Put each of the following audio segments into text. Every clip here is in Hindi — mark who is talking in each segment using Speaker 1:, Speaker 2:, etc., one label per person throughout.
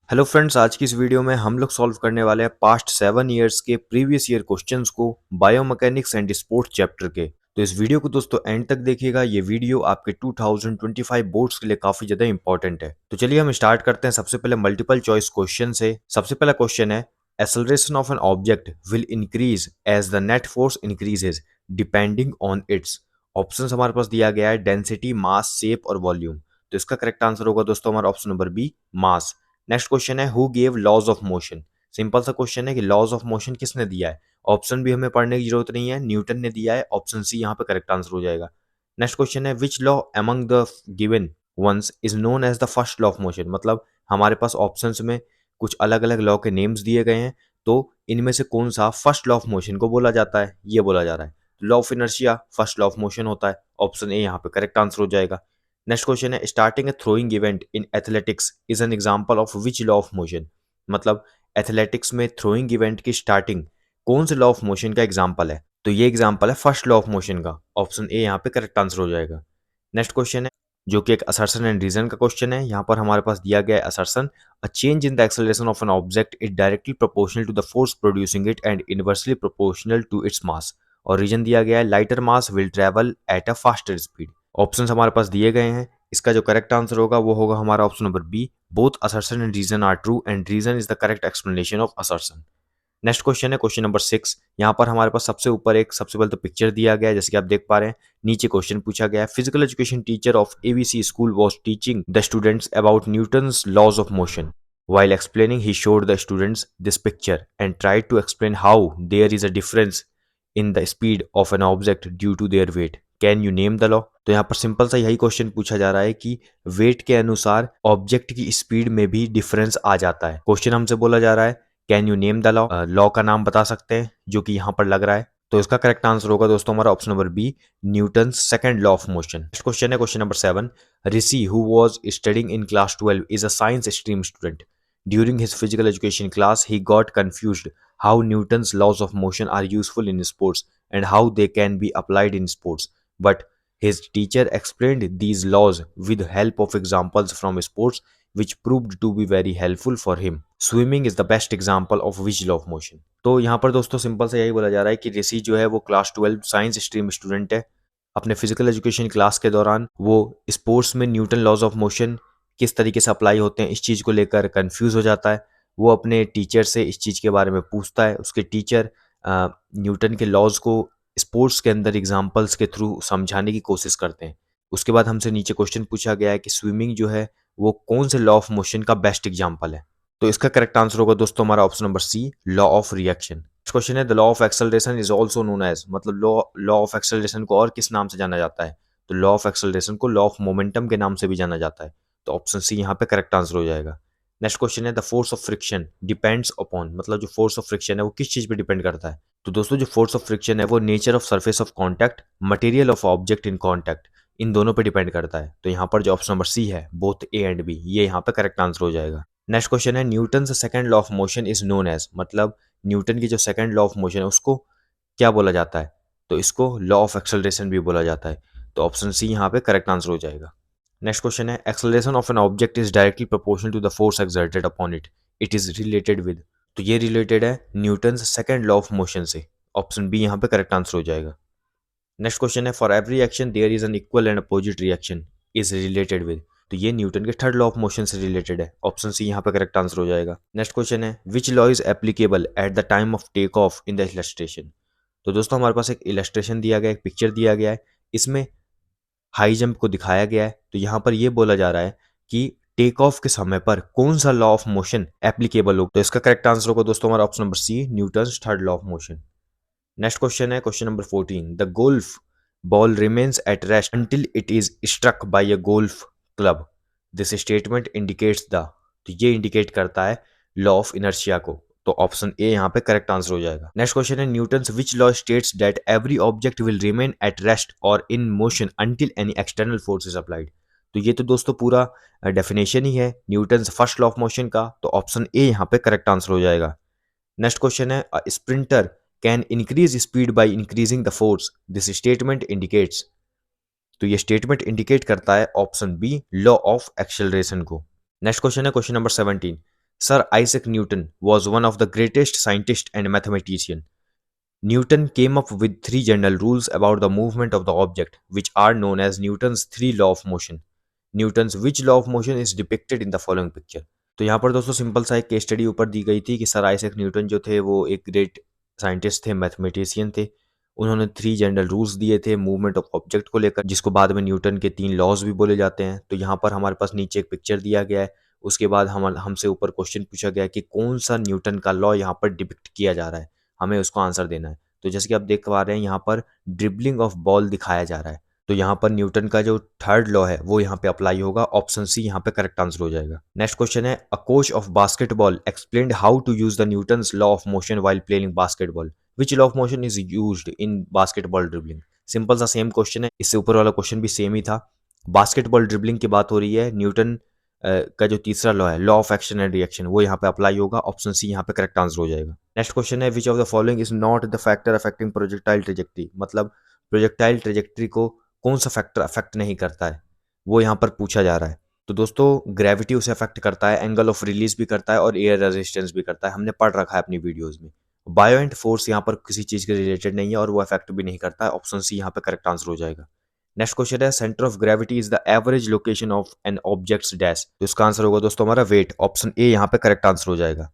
Speaker 1: हेलो फ्रेंड्स, आज की इस वीडियो में हम लोग सॉल्व करने वाले हैं पास्ट 7 ईयर्स के प्रीवियस ईयर क्वेश्चंस को बायोमैकेनिक्स एंड स्पोर्ट्स चैप्टर के। तो इस वीडियो को दोस्तों एंड तक देखिएगा। ये वीडियो आपके 2025 बोर्ड्स के लिए काफी ज्यादा इंपॉर्टेंट है। तो चलिए हम स्टार्ट करते हैं। सबसे पहले मल्टीपल चॉइस क्वेश्चन से। सबसे पहला क्वेश्चन है, acceleration of an object will increase as the net force increases depending on its. Option हमारे पास दिया गया है डेंसिटी, मास, शेप और वॉल्यूम। तो इसका करेक्ट आंसर होगा दोस्तों हमारा option number B, mass. Next question है, who gave laws of motion. Simple सा क्वेश्चन है कि लॉज ऑफ मोशन किसने दिया है। ऑप्शन भी हमें पढ़ने की जरूरत नहीं है, न्यूटन ने दिया है। ऑप्शन सी यहाँ पे करेक्ट आंसर हो जाएगा। नेक्स्ट क्वेश्चन है, which law among the given ones is known as the first law of motion. मतलब हमारे पास ऑप्शंस में कुछ अलग अलग लॉ के नेम्स दिए गए हैं, तो इनमें से कौन सा फर्स्ट लॉ ऑफ मोशन को बोला जाता है, ये बोला जा रहा है। Law of inertia first law of motion होता है। ऑप्शन ए यहाँ पे करेक्ट आंसर हो जाएगा। नेक्स्ट क्वेश्चन है, starting A throwing event in athletics is an example of which law of motion. मतलब एथलेटिक्स में थ्रोइंग इवेंट की स्टार्टिंग कौन से लॉ ऑफ मोशन का एग्जांपल है। तो ये एग्जांपल है फर्स्ट लॉ ऑफ मोशन का। ऑप्शन ए यहाँ पे करेक्ट आंसर हो जाएगा। नेक्स्ट क्वेश्चन है, जो कि एक असर्शन एंड रीजन का क्वेश्चन है। यहाँ पर हमारे पास दिया गया है assertion, a change in the acceleration of an object is directly proportional to the force producing it and inversely proportional to its mass. और रीजन दिया गया है, lighter mass will travel at a faster speed. Options हमारे पास दिए गए हैं। इसका जो करेक्ट आंसर होगा वो होगा हमारा option number B, both assertion and reason are true and reason is the correct explanation of assertion. Next question है क्वेश्चन नंबर 6। यहाँ पर हमारे पास सबसे ऊपर एक सबसे पहले तो पिक्चर दिया गया है, जैसे कि आप देख पा रहे हैं। नीचे क्वेश्चन पूछा गया है, physical education teacher of ABC school was teaching the students about Newton's laws of motion. While explaining, he showed the students this picture and tried to explain how there is a difference in the speed of an object due to their weight. Can you name the law? तो यहाँ पर सिंपल सा यही क्वेश्चन पूछा जा रहा है कि वेट के अनुसार ऑब्जेक्ट की स्पीड में भी डिफरेंस आ जाता है। क्वेश्चन हमसे बोला जा रहा है, can you name the law. Law का नाम बता सकते हैं, जो कि यहाँ पर लग रहा है। तो इसका करेक्ट आंसर होगा दोस्तों हमारा option number B, Newton second law of motion. Next question है question number 7। Rishi who was studying in class 12 is a science stream student. During his physical education class, he got confused how Newton's laws of motion are useful in sports and how they can be applied in sports. But his teacher explained these laws with help of examples from sports, which proved to be very helpful for him. Swimming is the best example of which law of motion? तो यहाँ पर दोस्तों सिंपल से यही बोला जा रहा है कि ऋषि जो है वो क्लास 12 साइंस स्ट्रीम स्टूडेंट है। अपने फिजिकल एजुकेशन क्लास के दौरान वो स्पोर्ट्स में न्यूटन लॉज ऑफ मोशन किस तरीके से अप्लाई होते हैं इस चीज़ को लेकर कंफ्यूज हो जाता है। वो अपने टीचर से इस चीज़ के बारे में पूछता है। उसके टीचर न्यूटन के लॉज को स्पोर्ट्स के अंदर एग्जाम्पल्स के थ्रू समझाने की कोशिश करते हैं। उसके बाद हमसे नीचे क्वेश्चन पूछा गया है कि स्विमिंग जो है वो कौन से लॉ ऑफ मोशन का बेस्ट एग्जाम्पल है। तो इसका करेक्ट आंसर होगा दोस्तों हमारा option number C, law of reaction. Question है, the law of acceleration is also known as. मतलब लॉ ऑफ एक्सेलरेशन को और किस नाम से जाना जाता है। तो लॉ ऑफ एक्सेलरेशन को लॉ ऑफ मोमेंटम के नाम से भी जाना जाता है। तो ऑप्शन सी यहाँ पे करेक्ट आंसर हो जाएगा। नेक्स्ट क्वेश्चन है, the force of friction depends upon. मतलब जो फोर्स ऑफ फ्रिक्शन है वो किस चीज पे डिपेंड करता है। तो दोस्तों जो फोर्स ऑफ फ्रिक्शन है वो nature of surface of contact, material of object in contact, इन दोनों पे डिपेंड करता है। तो यहाँ पर जो ऑप्शन नंबर सी है, बोथ ए एंड बी, ये यहाँ पे करेक्ट आंसर हो जाएगा। नेक्स्ट क्वेश्चन है, Newton second law of motion is known as. मतलब न्यूटन की जो सेकंड लॉ ऑफ मोशन है उसको क्या बोला जाता है। तो इसको लॉ ऑफ एक्सेलरेशन भी बोला जाता है। तो ऑप्शन सी यहाँ पे करेक्ट आंसर हो जाएगा। नेक्स्ट क्वेश्चन है, acceleration of an object is directly proportional to the force exerted upon it. It is related with. तो ये रिलेटेड है Newton second law of motion से। ऑप्शन बी यहाँ पे करेक्ट आंसर हो जाएगा। नेक्स्ट क्वेश्चन है, for every action there is an equal and opposite reaction is related with. तो ये न्यूटन के थर्ड लॉ ऑफ मोशन से रिलेटेड है। ऑप्शन सी यहाँ पे करेक्ट आंसर हो जाएगा। नेक्स्ट क्वेश्चन है, which law is applicable at the time of take off in the illustration. तो दोस्तों हमारे पास एक इलस्ट्रेशन दिया गया है, एक पिक्चर दिया गया है। इसमें हाई जंप को दिखाया गया है। तो यहाँ पर यह बोला जा रहा है कि टेक ऑफ के समय पर कौन सा लॉ ऑफ मोशन एप्लीकेबल हो। तो इसका करेक्ट आंसर होगा दोस्तों हमारा option number C, Newton's third law of motion. Next question है question number 14। The golf ball remains at rest until it is struck by a golf club. This statement indicates the. तो ये इंडिकेट करता है लॉ ऑफ इनर्शिया को। तो ऑप्शन ए यहाँ पे करेक्ट आंसर हो जाएगा। नेक्स्ट क्वेश्चन है, Newton's which law states that every object will remain at rest or in motion until any external force is applied. तो ये तो दोस्तों पूरा डेफिनेशन ही है Newton's first law of motion का। तो ऑप्शन ए यहाँ पे करेक्ट आंसर हो जाएगा। नेक्स्ट क्वेश्चन है, sprinter can increase speed by increasing the force. This statement indicates. तो ये स्टेटमेंट इंडिकेट करता है option B, law of acceleration को। नेक्स्ट क्वेश्चन है question number 17। Sir Isaac Newton was one of the greatest scientists and mathematician. Newton came up with three general rules about the movement of the object, which are known as Newton's three law of motion. Newton's which law of motion is depicted in the following picture? तो यहाँ पर दोस्तों सिंपल सा एक केस स्टडी ऊपर दी गई थी कि सर आइजैक न्यूटन जो थे वो एक ग्रेट साइंटिस्ट थे, मैथमेटिशियन थे। उन्होंने थ्री जनरल रूल्स दिए थे मूवमेंट ऑफ ऑब्जेक्ट को लेकर, जिसको बाद में न्यूटन के तीन लॉज भी बोले जाते हैं। तो यहाँ पर हमारे पास नीचे एक पिक्चर दिया गया है। उसके बाद हमसे ऊपर क्वेश्चन पूछा गया है कि कौन सा न्यूटन का लॉ यहाँ पर डिपिक्ट किया जा रहा है, हमें उसको आंसर देना है। तो जैसे कि आप देख पा रहे हैं यहाँ पर ड्रिबलिंग ऑफ बॉल दिखाया जा रहा है। तो यहाँ पर न्यूटन का जो थर्ड लॉ है वो यहाँ पे अप्लाई होगा। ऑप्शन सी यहाँ पे करेक्ट आंसर हो जाएगा। नेक्स्ट क्वेश्चन है, a coach of basketball explained how to use the Newton's law of motion while playing basketball. Which law of motion is used in basketball dribbling. Simple सा सेम क्वेश्चन है, इससे ऊपर वाला क्वेश्चन भी सेम ही था। बास्केटबॉल ड्रिबलिंग की बात हो रही है। न्यूटन का जो तीसरा लॉ है, law of action and reaction, वो यहाँ पे अप्लाई होगा। ऑप्शन सी यहाँ पे करेक्ट आंसर हो जाएगा। नेक्स्ट क्वेश्चन है, which of the following is not the factor affecting projectile trajectory. मतलब प्रोजेक्टाइल ट्रेजेक्टरी को कौन सा फैक्टर अफेक्ट नहीं करता है, वो यहाँ पर पूछा जा रहा है। तो दोस्तों ग्रेविटी उसे अफेक्ट करता है, एंगल ऑफ रिलीज भी करता है और एयर रेजिस्टेंस भी करता है, हमने पढ़ रखा है अपनी वीडियोस में। बायोएंट फोर्स यहाँ पर किसी चीज के रिलेटेड नहीं है और वो अफेक्ट भी नहीं करता है। ऑप्शन सी यहाँ पे करेक्ट आंसर हो जाएगा। नेक्स्ट क्वेश्चन है, centre of gravity is the average location of an objects dash. तो इसका आंसर होगा दोस्तों हमारा वेट। ऑप्शन ए यहाँ पे करेक्ट आंसर हो जाएगा।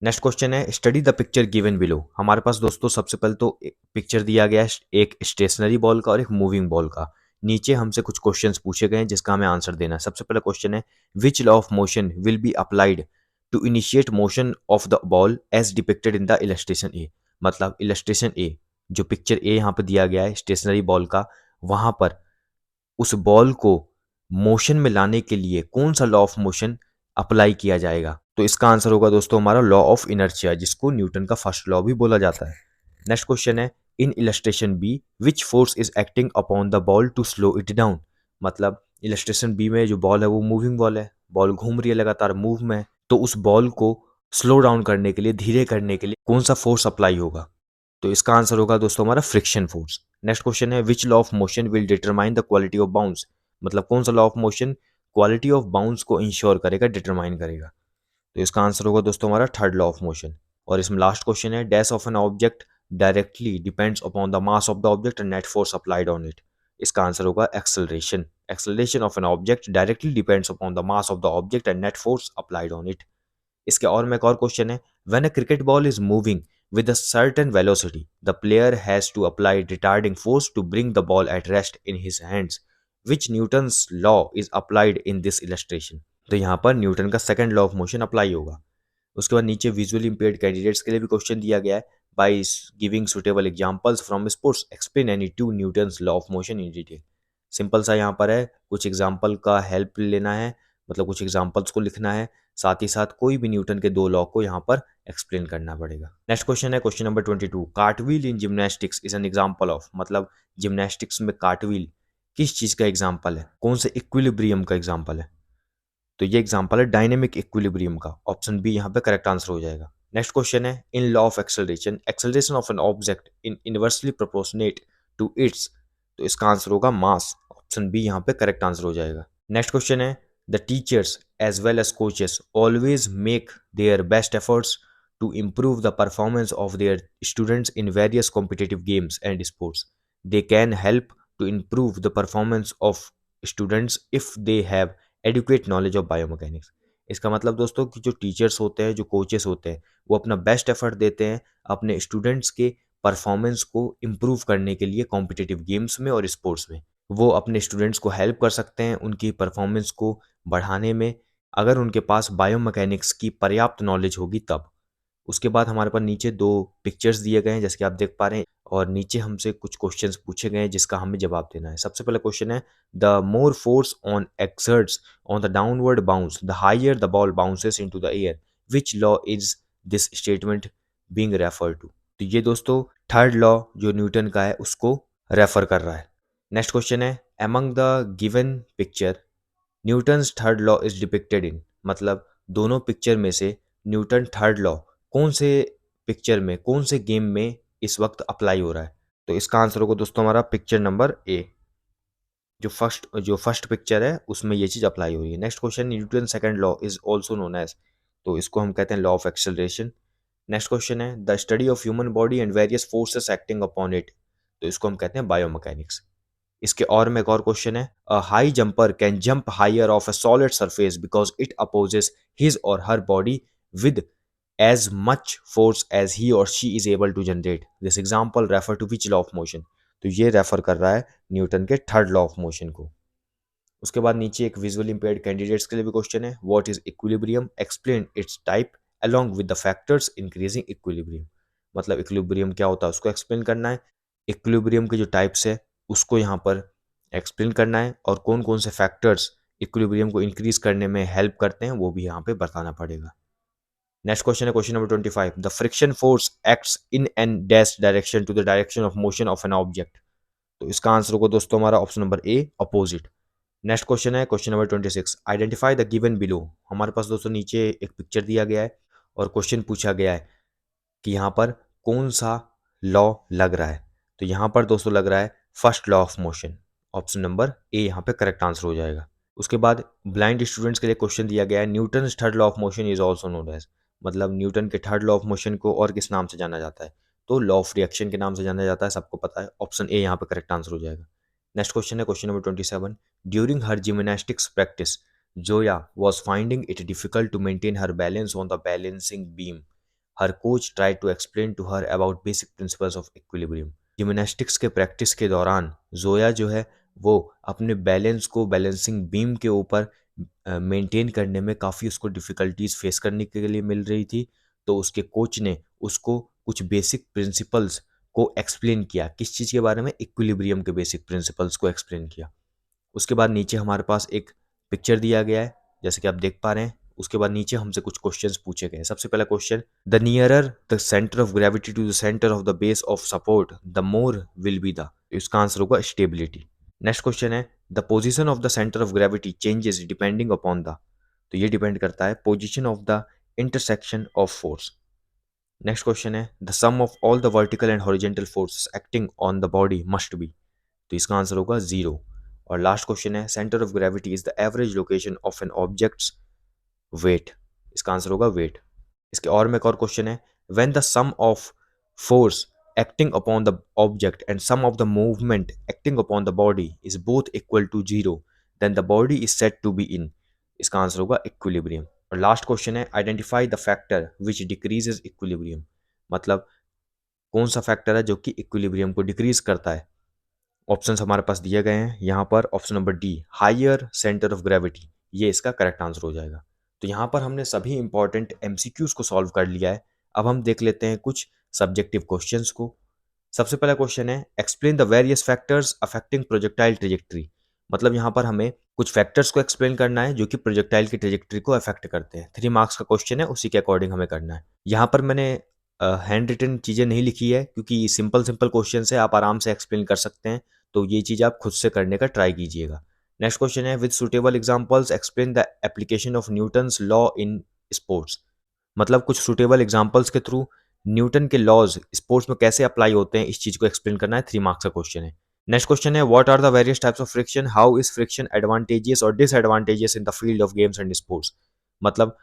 Speaker 1: नेक्स्ट क्वेश्चन है, study the picture given below. हमारे पास दोस्तों सबसे पहले तो पिक्चर दिया गया है एक स्टेशनरी बॉल का और एक मूविंग बॉल का। नीचे हमसे कुछ क्वेश्चंस पूछे गए हैं जिसका हमें आंसर देना है। सबसे पहला क्वेश्चन है, which law of motion will be applied to initiate motion of the ball as depicted in the illustration A. मतलब इलस्ट्रेशन ए, जो पिक्चर ए यहाँ पर दिया गया है स्टेशनरी बॉल का, वहां पर उस बॉल को मोशन में लाने के लिए कौन सा लॉ ऑफ मोशन अप्लाई किया जाएगा। तो इसका आंसर होगा दोस्तों हमारा लॉ ऑफ इनर्शिया, जिसको न्यूटन का फर्स्ट लॉ भी बोला जाता है। नेक्स्ट क्वेश्चन है, in illustration B which force is acting upon the ball to slow it down. मतलब इलस्ट्रेशन बी में जो बॉल है वो मूविंग बॉल है, बॉल घूम रही है, लगातार मूव में है। तो उस बॉल को स्लो डाउन करने के लिए, धीरे करने के लिए कौन सा फोर्स अप्लाई होगा। तो इसका आंसर होगा दोस्तों हमारा फ्रिक्शन फोर्स। नेक्स्ट क्वेश्चन है, which law of motion will determine the quality of bounce. मतलब कौन सा law of motion quality of bounce को इंश्योर करेगा, डिटरमाइन करेगा। तो इसका आंसर होगा दोस्तों हमारा थर्ड लॉ ऑफ मोशन। और इसमें लास्ट क्वेश्चन है, dash of an object directly depends upon the mass of the object and net force applied on it. इसका आंसर होगा acceleration. Acceleration of an object directly depends upon the mass of the object and net force applied on it. इसके और में एक और क्वेश्चन है, when a cricket ball is moving with a certain velocity, the player has to apply retarding force to bring the ball at rest in his hands. Which Newton's law is applied in this illustration? तो यहाँ पर न्यूटन का second law of motion apply होगा। उसके बाद नीचे विजुअली इंपेयर्ड कैंडिडेट्स के लिए भी क्वेश्चन दिया गया है, by giving suitable examples from sports explain any two Newton's law of motion in detail. Simple सा यहाँ पर है, कुछ एग्जांपल का हेल्प लेना है, मतलब कुछ एग्जांपल्स को लिखना है, साथ ही साथ कोई भी न्यूटन के दो लॉ को यहाँ पर एक्सप्लेन करना पड़ेगा। नेक्स्ट क्वेश्चन है question number 22, cartwheel in gymnastics is an example of. मतलब जिम्नास्टिक्स में कार्टव्हील किस चीज का एग्जांपल है, कौन से इक्विलिब्रियम का एग्जांपल है। तो ये एग्जांपल है डायनेमिक इक्विलिब्रियम का। ऑप्शन बी यहाँ पे करेक्ट आंसर हो जाएगा। नेक्स्ट क्वेश्चन है, in law of acceleration acceleration of an object in inversely proportionate to its. तो इसका आंसर होगा मास। ऑप्शन बी यहाँ पे करेक्ट आंसर हो जाएगा। नेक्स्ट क्वेश्चन है, the teachers as well as coaches always make their best efforts to improve the performance of their students in various competitive games and sports. They can help to improve the performance of students if they have educate knowledge of biomechanics. इसका मतलब दोस्तों कि जो टीचर्स होते हैं, जो कोचेस होते हैं, वो अपना बेस्ट एफर्ट देते हैं अपने स्टूडेंट्स के परफॉर्मेंस को इम्प्रूव करने के लिए कॉम्पिटिटिव गेम्स में और स्पोर्ट्स में। वो अपने स्टूडेंट्स को हेल्प कर सकते हैं उनकी परफॉर्मेंस को बढ़ाने में, अगर उनके पास बायोमैकेनिक्स की पर्याप्त नॉलेज होगी तब। उसके बाद हमारे पास नीचे दो पिक्चर्स दिए गए हैं जैसे कि आप देख पा रहे हैं, और नीचे हमसे कुछ क्वेश्चंस पूछे गए हैं जिसका हमें जवाब देना है। सबसे पहला क्वेश्चन है, the more force on exerts on the downward bounce the higher the ball bounces into the air. Which law is this statement being refer to. तो ये दोस्तों थर्ड लॉ जो न्यूटन का है उसको रेफर कर रहा है। नेक्स्ट क्वेश्चन है, among the given picture Newton's third law is depicted in. मतलब दोनों पिक्चर में से न्यूटन थर्ड लॉ कौन से पिक्चर में, कौन से गेम में इस वक्त अप्लाई हो रहा है। तो इसका आंसर होगा दोस्तों हमारा पिक्चर नंबर ए। जो फर्स्ट पिक्चर है उसमें ये चीज़ अप्लाई हो रही है। Next question, Newton second law is also known as, तो इसको हम कहते हैं law of acceleration. Next question है the study of human body and various forces acting upon it, तो इसको हम कहते हैं बायोमैकेनिक्स। इसके और में एक और क्वेश्चन है, a high jumper can jump higher off a solid surface because it opposes his or her body with as much force as he or she is able to generate. This example refer to which law of motion? तो ये रेफर कर रहा है न्यूटन के थर्ड लॉ ऑफ मोशन को। उसके बाद नीचे एक विजुअली इंपेयर्ड कैंडिडेट्स के लिए भी क्वेश्चन है, what is equilibrium, explain it's type along with the factors increasing equilibrium. मतलब इक्विलिब्रियम क्या होता है उसको एक्सप्लेन करना है, इक्विलिब्रियम के जो टाइप्स है उसको यहाँ पर एक्सप्लेन करना है, और कौन कौन से फैक्टर्स इक्विलिब्रियम को इंक्रीज करने में हेल्प करते हैं वो भी यहाँ पे बताना पड़ेगा। नेक्स्ट क्वेश्चन है question number 25, the friction force acts in an dash direction to the direction of motion of an object, तो इसका आंसर होगा दोस्तों हमारा option number A, opposite. Next question है question number 26, identify the given below. हमारे पास दोस्तों नीचे एक पिक्चर दिया गया है और क्वेश्चन पूछा गया है कि यहाँ पर कौन सा लॉ लग रहा है, तो यहाँ पर दोस्तों लग रहा है first law of motion, option number ए यहाँ पे करेक्ट आंसर हो जाएगा। उसके बाद ब्लाइंड स्टूडेंट्स के लिए क्वेश्चन दिया गया है, Newton third law of motion is also known as, मतलब न्यूटन के थर्ड लॉ ऑफ मोशन को और किस नाम से जाना जाता है, तो लॉ ऑफ रिएक्शन के नाम से जाना जाता है, सबको पता है, ऑप्शन ए यहाँ पे करेक्ट आंसर हो जाएगा। नेक्स्ट क्वेश्चन है question number 27, during her gymnastics practice Zoya was finding it difficult to maintain her balance on the balancing beam, her coach try to explain to her about basic principles of equilibrium. Gymnastics के प्रैक्टिस के दौरान जोया जो है वो अपने बैलेंस को बैलेंसिंग बीम के ऊपर मेंटेन करने में काफ़ी उसको डिफ़िकल्टीज फेस करने के लिए मिल रही थी, तो उसके कोच ने उसको कुछ बेसिक प्रिंसिपल्स को एक्सप्लेन किया। किस चीज़ के बारे में? इक्विलिब्रियम के बेसिक प्रिंसिपल्स को एक्सप्लेन किया। उसके बाद नीचे हमारे पास एक पिक्चर दिया गया है जैसे कि आप देख पा रहे हैं। उसके बाद नीचे हमसे कुछ क्वेश्चंस पूछे गए हैं। सबसे पहला question, the nearer the centre of gravity to the centre of the base of support the more will be the, इसका आंसर होगा स्टेबिलिटी। नेक्स्ट क्वेश्चन है, the position of the centre of gravity changes depending upon the, तो ये डिपेंड करता है position of the intersection of force. Next question है, the sum of all the vertical and horizontal forces acting on the body must be, तो इसका आंसर होगा 0। और लास्ट क्वेश्चन है, centre of gravity is the average location of an objects weight, इसका आंसर होगा वेट। इसके और में एक और क्वेश्चन है, when the sum of force acting upon the object and sum of the movement acting upon the body is both equal to 0 then the body is said to be in, इसका आंसर होगा equilibrium। और लास्ट क्वेश्चन है, identify the factor which decreases equilibrium, मतलब कौन सा फैक्टर है जो कि इक्विलिब्रियम को डिक्रीज करता है। ऑप्शंस हमारे पास दिए गए हैं यहाँ पर, option number D higher centre of gravity, ये इसका करेक्ट आंसर हो जाएगा। तो यहाँ पर हमने सभी इंपॉर्टेंट एमसीक्यूज को सॉल्व कर लिया है। अब हम देख लेते हैं कुछ सब्जेक्टिव क्वेश्चंस को। सबसे पहला क्वेश्चन है, explain the various factors affecting projectile trajectory, मतलब यहाँ पर हमें कुछ फैक्टर्स को एक्सप्लेन करना है जो कि प्रोजेक्टाइल की ट्रेजेक्ट्री को अफेक्ट करते हैं। 3 मार्क्स का क्वेश्चन है, उसी के अकॉर्डिंग हमें करना है। यहाँ पर मैंने हैंड रिटन चीज़ें नहीं लिखी है क्योंकि सिंपल सिंपल क्वेश्चन है, आप आराम से एक्सप्लेन कर सकते हैं, तो ये चीज़ आप खुद से करने का ट्राई कीजिएगा। नेक्स्ट क्वेश्चन है, with suitable examples explain the application of Newton's law in sports, मतलब कुछ सुटेबल एग्जांपल्स के थ्रू न्यूटन के लॉज स्पोर्ट्स में कैसे अप्लाई होते हैं, इस चीज़ को एक्सप्लेन करना है। 3 मार्क्स का क्वेश्चन है। नेक्स्ट क्वेश्चन है, what are the various types of friction, how is friction advantages और disadvantages in the field of games and sports, मतलब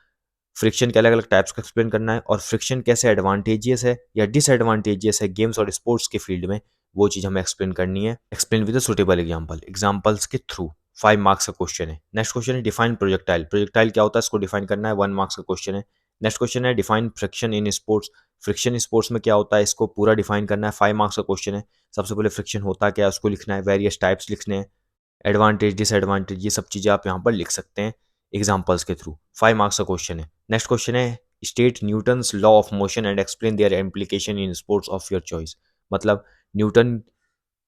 Speaker 1: फ्रिक्शन के अलग अलग टाइप्स को एक्सप्लेन करना है और फ्रिक्शन कैसे एडवांटेजियस है या डिसएडवांटेजियस है गेम्स और स्पोर्ट्स के फील्ड में, वो चीज़ हमें एक्सप्लेन करनी है। Explain with suitable example, examples के थ्रू। 5 मार्क्स का क्वेश्चन है। नेक्स्ट क्वेश्चन है, डिफाइन प्रोजेक्टाइल, प्रोजेक्टाइल क्या होता है इसको डिफाइन करना है। 1 मार्क्स का क्वेश्चन है। नेक्स्ट क्वेश्चन है, define friction in sports, friction sports में क्या होता है इसको पूरा डिफाइन करना है। 5 मार्क्स का क्वेश्चन है। सबसे पहले फ्रिक्शन होता क्या है उसको लिखना है, वेरियस टाइप्स लिखने हैं, एडवांटेज डिसएडवांटेज ये सब चीज़ें आप यहाँ पर लिख सकते हैं एग्जाम्पल्स के थ्रू। 5 मार्क्स का क्वेश्चन है। नेक्स्ट क्वेश्चन है, state Newton's law of motion and explain their implication in sports of your choice, मतलब न्यूटन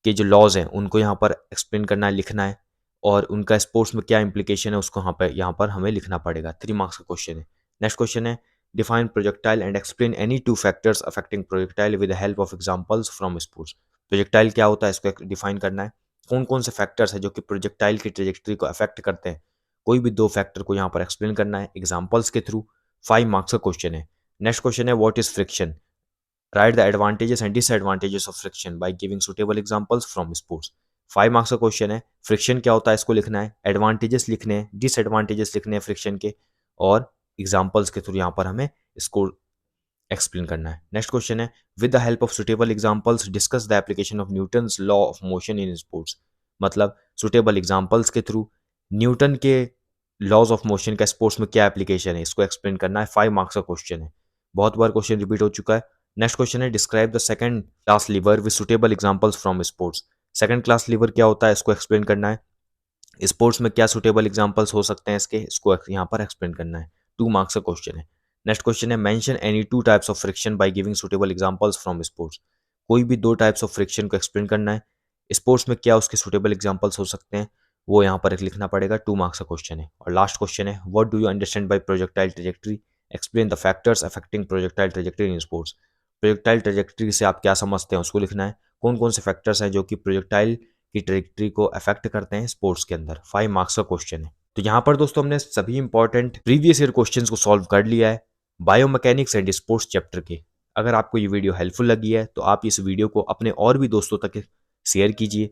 Speaker 1: के जो लॉज हैं उनको यहाँ पर एक्सप्लेन करना है, लिखना है, और उनका स्पोर्ट्स में क्या इम्प्लीकेशन है उसको यहाँ पर हमें लिखना पड़ेगा। 3 मार्क्स का क्वेश्चन है। नेक्स्ट क्वेश्चन है, define projectile and explain any 2 factors affecting projectile with the help of examples from sports, projectile क्या होता है इसको डिफाइन करना है, कौन कौन से फैक्टर्स है जो कि प्रोजेक्टाइल की ट्रेजेक्ट्री को अफेक्ट करते हैं, कोई भी 2 फैक्टर को यहाँ पर एक्सप्लेन करना है एग्जाम्पल्स के थ्रू। 5 मार्क्स का क्वेश्चन है। नेक्स्ट क्वेश्चन है, what is friction, right the advantages and disadvantages of friction by giving suitable examples from sports. 5 marks का क्वेश्चन है। फ्रिक्शन क्या होता है इसको लिखना है, एडवांटेजेस लिखने हैं, डिसएडवांटेजेस लिखने हैं फ्रिक्शन के, और एग्जाम्पल्स के थ्रू यहाँ पर हमें इसको एक्सप्लेन करना है। नेक्स्ट क्वेश्चन है, with the help of suitable examples discuss the application of Newton's law of motion in sports. मतलब सुटेबल एग्जांपल्स के थ्रू न्यूटन के लॉज ऑफ मोशन का स्पोर्ट्स में क्या एप्लीकेशन है, इसको एक्सप्लेन करना है। 5 मार्क्स का क्वेश्चन है, बहुत बार क्वेश्चन रिपीट हो चुका है। नेक्स्ट क्वेश्चन है, describe the second class lever with suitable examples from sports. Second class lever क्या होता है इसको एक्सप्लेन करना है। स्पोर्ट्स में क्या सुटेबल एग्जांपल्स हो सकते हैं इसके, इसको यहाँ पर एक्सप्लेन करना है। 2 मार्क्स का क्वेश्चन है। नेक्स्ट क्वेश्चन है, mention any 2 types of friction by giving suitable examples from sports. कोई भी 2 टाइप्स ऑफ फ्रिक्शन को एक्सप्लेन करना है, स्पोर्ट्स में क्या उसके सुटेबल एग्जांपल्स हो सकते हैं, वो यहाँ पर एक लिखना पड़ेगा। 2 मार्क्स का क्वेश्चन है। और लास्ट क्वेश्चन है, what do you understand by projectile trajectory, explain the factors affecting projectile trajectory in sports. Projectile trajectory से आप क्या समझते हैं उसको लिखना है। कौन कौन से फैक्टर्स हैं जो कि प्रोजेक्टाइल की ट्रेजेक्टरी को अफेक्ट करते हैं स्पोर्ट्स के अंदर। 5 मार्क्स का क्वेश्चन है। तो यहाँ पर दोस्तों हमने सभी इंपॉर्टेंट प्रीवियस ईयर क्वेश्चंस को सॉल्व कर लिया है बायोमैकेनिक्स एंड स्पोर्ट्स चैप्टर के। अगर आपको ये वीडियो हेल्पफुल लगी है तो आप इस वीडियो को अपने और भी दोस्तों तक शेयर कीजिए।